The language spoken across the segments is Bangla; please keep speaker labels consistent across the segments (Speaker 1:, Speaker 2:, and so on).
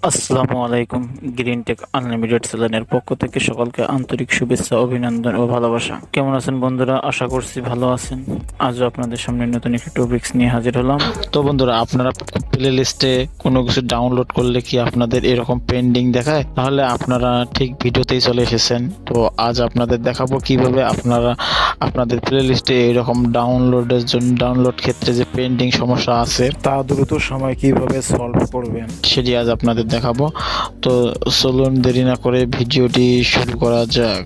Speaker 1: আসসালামু আলাইকুম। গ্রিন টেক আনলিমিটেড চ্যানেলের পক্ষ থেকে সকলকে আন্তরিক শুভেচ্ছা, অভিনন্দন ও ভালোবাসা। কেমন আছেন বন্ধুরা? আশা করছি ভালো আছেন। আজও আপনাদের সামনে নতুন একটি টপিকস নিয়ে হাজির হলাম। তো বন্ধুরা, আপনারা প্লে লিস্টে কোনো কিছু ডাউনলোড করলে কি আপনাদের এরকম পেন্ডিং দেখায়? তাহলে আপনারা ঠিক ভিডিওতেই চলে এসেছেন। তো আজ আপনাদের দেখাবো কিভাবে আপনারা আপনাদের প্লে লিস্টে এরকম ডাউনলোড ক্ষেত্রে যে পেন্ডিং সমস্যা আছে তা দ্রুত সময় কিভাবে সলভ করবেন সেটি আজ আপনাদের দেখাবো। তো চলুন দেরি না করে ভিডিওটি শুরু করা যাক।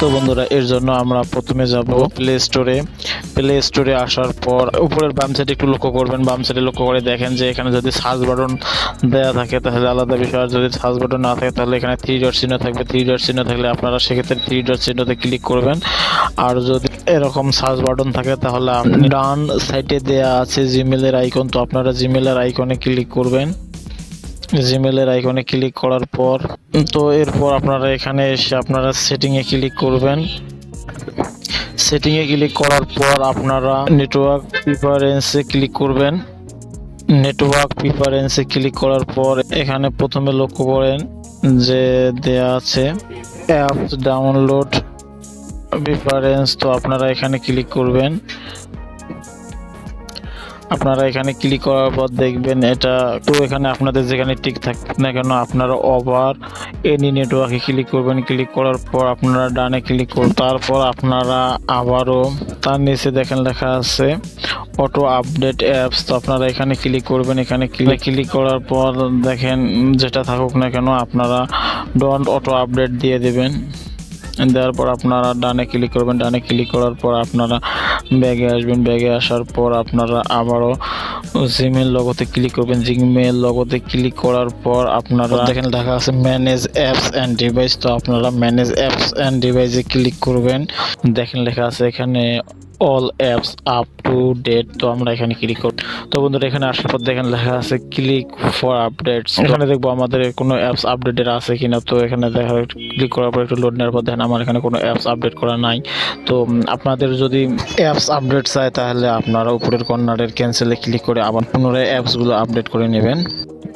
Speaker 1: তো বন্ধুরা, এর জন্য আমরা প্রথমে যাব প্লে স্টোরে আসার পর উপরের বাম সাইডে একটু লক্ষ্য করবেন। বাম সাইডে লক্ষ্য করে দেখেন যে এখানে যদি সার্চ বাটন দেওয়া থাকে তাহলে আলাদা বিষয়, আর যদি সার্চ বাটন না থাকে তাহলে এখানে থ্রি ডট চিহ্ন থাকবে। থ্রি ডট চিহ্ন থাকলে আপনারা সেক্ষেত্রে থ্রি ডট চিহ্নতে ক্লিক করবেন। আর যদি এরকম সার্চ বাটন থাকে তাহলে আপনি ডান সাইডে দেওয়া আছে জিমেলের আইকন, তো আপনারা জিমেলের আইকনে ক্লিক করবেন। জিমেলের আইকনে ক্লিক করার পর এরপর আপনারা এখানে এসে আপনারা সেটিংয়ে ক্লিক করবেন। সেটিংয়ে ক্লিক করার পর আপনারা নেটওয়ার্ক প্রিফারেন্সে ক্লিক করবেন। নেটওয়ার্ক প্রিফারেন্সে ক্লিক করার পর এখানে প্রথমে লক্ষ্য করেন যে দেয়া আছে অ্যাপস ডাউনলোড প্রিফারেন্স, তো আপনারা এখানে ক্লিক করবেন। আপনারা এখানে ক্লিক করার পর দেখবেন এটা, তো এখানে আপনাদের যেখানে টিক থাকুক না কেন আপনারা ওভার এনি নেটওয়ার্কে ক্লিক করবেন। ক্লিক করার পর আপনারা ডানে ক্লিক করবেন। তারপর আপনারা আবারও তার নিচে দেখেন লেখা আছে অটো আপডেট অ্যাপস, তো আপনারা এখানে ক্লিক করবেন। এখানে ক্লিক করার পর দেখেন যেটা থাকুক না কেন আপনারা ডোন্ট অটো আপডেট দিয়ে দেবেন। দেওয়ার পর আপনারা ডানে ক্লিক করবেন। ডানে ক্লিক করার পর আপনারা ব্যাগে আসবেন। ব্যাগে আসার পর আপনারা আবারও জিমেল লগোতে ক্লিক করবেন। জিমেল লগোতে ক্লিক করার পর আপনারা দেখেন লেখা আছে ম্যানেজ অ্যাপস অ্যান্ড ডিভাইস, তো আপনারা ম্যানেজ অ্যাপস অ্যান্ড ডিভাইসে ক্লিক করবেন। দেখেন লেখা আছে এখানে all apps up to date, তো আমরা এখানে ক্লিক করব। তো বন্ধুরা, এখানে আসার পর দেখেন লেখা আছে ক্লিক ফর আপডেটস, এখানে দেখবো আমাদের কোনো অ্যাপস আপডেটেড আছে কিনা। তো এখানে দেখা ক্লিক করার পর একটু লোড নেওয়ার পর দেখেন আমার এখানে কোনো অ্যাপস আপডেট করা নাই। তো আপনাদের যদি অ্যাপস আপডেট চায় তাহলে আপনারা উপরের কর্নারের ক্যান্সেলে ক্লিক করে আবার পুনরায় অ্যাপসগুলো আপডেট করে নেবেন।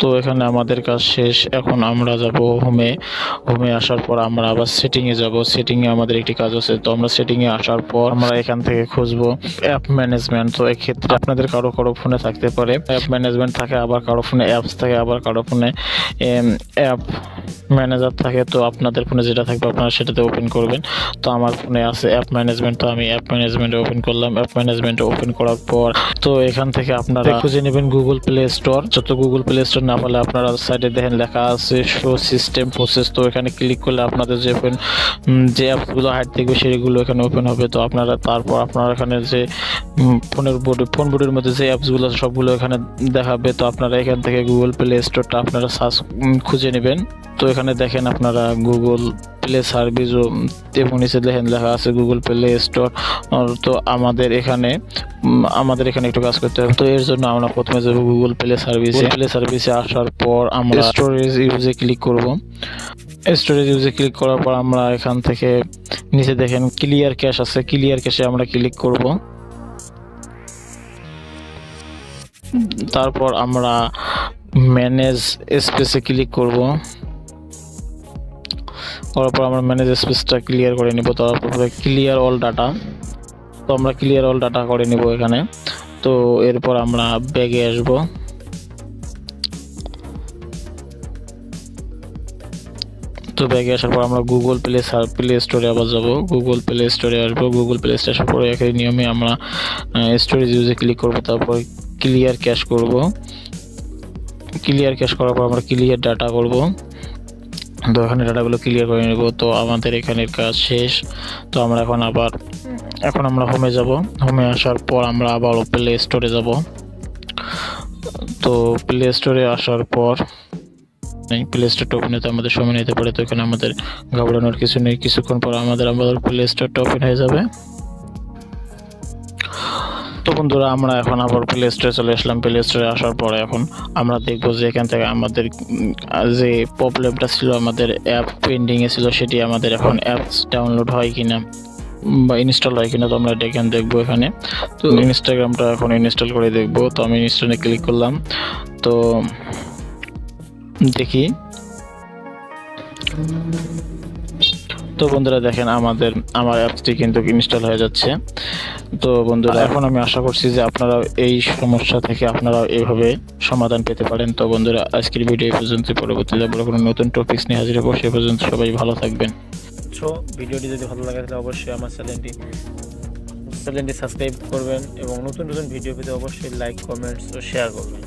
Speaker 1: তো এখানে আমাদের কাজ শেষ। এখন আমরা যাব হোমে আসার পর আমরা আবার সেটিংয়ে যাব। সেটিংয়ে আমাদের একটি কাজ আছে, তো আমরা সেটিংয়ে আসার পর আমরা এখান থেকে খুঁজবো অ্যাপ ম্যানেজমেন্ট। তো এক্ষেত্রে আপনাদের কারো ফোনে থাকতে পারে অ্যাপ ম্যানেজমেন্ট থাকে, আবার কারো ফোনে অ্যাপস থাকে, আবার কারো ফোনে অ্যাপ ম্যানেজার থাকে। তো আপনাদের ফোনে যেটা থাকবে আপনারা সেটাতে ওপেন করবেন। তো আমার ফোনে আছে অ্যাপ ম্যানেজমেন্ট, তো আমি অ্যাপ ম্যানেজমেন্টে ওপেন করলাম। অ্যাপ ম্যানেজমেন্টে ওপেন করার পর তো এখান থেকে আপনারা খুঁজে নেবেন গুগল প্লে স্টোর। যত গুগল প্লে স্টোর না পারলে আপনারা সাইডে দেখেন লেখা আছে শো সিস্টেম প্রসেস, তো এখানে ক্লিক করলে আপনাদের যে অ্যাপসগুলো হাইড থাকবে সেগুলো এখানে ওপেন হবে। তো আপনারা তারপর আপনারা এখানে যে ফোন বোর্ডের মধ্যে যে অ্যাপসগুলো আছে সবগুলো এখানে দেখাবে। তো আপনারা এখান থেকে গুগল প্লে স্টোরটা আপনারা খুঁজে নেবেন। তো এখানে দেখেন আপনারা গুগল প্লে সার্ভিস এবং নিচে দেখেন লেখা আছে গুগল প্লে স্টোর। তো আমাদের এখানে একটু কাজ করতে হবে। তো এর জন্য আমরা প্রথমে যাব গুগল প্লে সার্ভিসে আসার পর আমরা স্টোরেজ ইউজে ক্লিক করব। স্টোরেজ ইউজে ক্লিক করার পর আমরা এখান থেকে নিচে দেখেন ক্লিয়ার ক্যাশ আছে, ক্লিয়ার ক্যাশে আমরা ক্লিক করব। তারপর আমরা ম্যানেজ স্পেসে ক্লিক করব। করার পর আমরা ম্যানেজ স্পেসটা ক্লিয়ার করে নিব। তারপরে ক্লিয়ার অল ডাটা, তো আমরা ক্লিয়ার অল ডাটা করে নিব এখানে। তো এরপর আমরা ব্যাগে আসব। তো ব্যাগে আসার পর আমরা গুগল প্লে স্টোরে আবার যাব। গুগল প্লে স্টোরে আসবো। গুগল প্লে স্টোরে আসার পরে একই নিয়মে আমরা স্টোরেজ ইউজে ক্লিক করব। তারপর ক্লিয়ার ক্যাশ করব। ক্লিয়ার ক্যাশ করার পর আমরা ক্লিয়ার ডাটা করব। তো এখানে ডাটাগুলো ক্লিয়ার করে নেব। তো আমাদের এখানের কাজ শেষ। তো আমরা এখন আমরা হোমে যাব। হোমে আসার পর আমরা আবার প্লে স্টোরে যাব। তো প্লে স্টোরে আসার পর প্লে স্টোরটা ওপেন হতে আমাদের সময় নিতে পারে। তো এখানে আমাদের ঘাবড়ানোর কিছু নেই, কিছুক্ষণ পর আমাদের প্লে স্টোরটা ওপেন হয়ে যাবে। তো বন্ধুরা, আমরা এখন আবার প্লে স্টোরে চলে আসলাম। প্লে স্টোরে আসার পরে এখন আমরা দেখবো যে এখান থেকে আমাদের যে প্রবলেমটা ছিল, আমাদের অ্যাপ পেন্ডিংয়ে ছিল, সেটি আমাদের এখন অ্যাপস ডাউনলোড হয় কিনা। বা ইনস্টল হয় কিনা তো আমরা এটা এখানে দেখবো। এখানে তো ইনস্টাগ্রামটা এখন ইনস্টল করে দেখবো। তো আমি ইনস্টলে ক্লিক করলাম, তো দেখি। তো বন্ধুরা দেখেন আমার অ্যাপসটি কিন্তু ইনস্টল হয়ে যাচ্ছে। তো বন্ধুরা এখন আমি আশা করছি যে আপনারা এই সমস্যা থেকে আপনারা এইভাবে সমাধান পেতে পারেন। তো বন্ধুরা আজকের ভিডিও এই পর্যন্ত, পরবর্তীতে বড় কোনো নতুন টপিকস নিয়ে হাজির হবো। সে পর্যন্ত সবাই ভালো থাকবেন। সো ভিডিওটি যদি ভালো লাগে তাহলে অবশ্যই আমার চ্যানেলটি সাবস্ক্রাইব করবেন এবং নতুন নতুন ভিডিও পেতে অবশ্যই লাইক, কমেন্টস ও শেয়ার করবেন।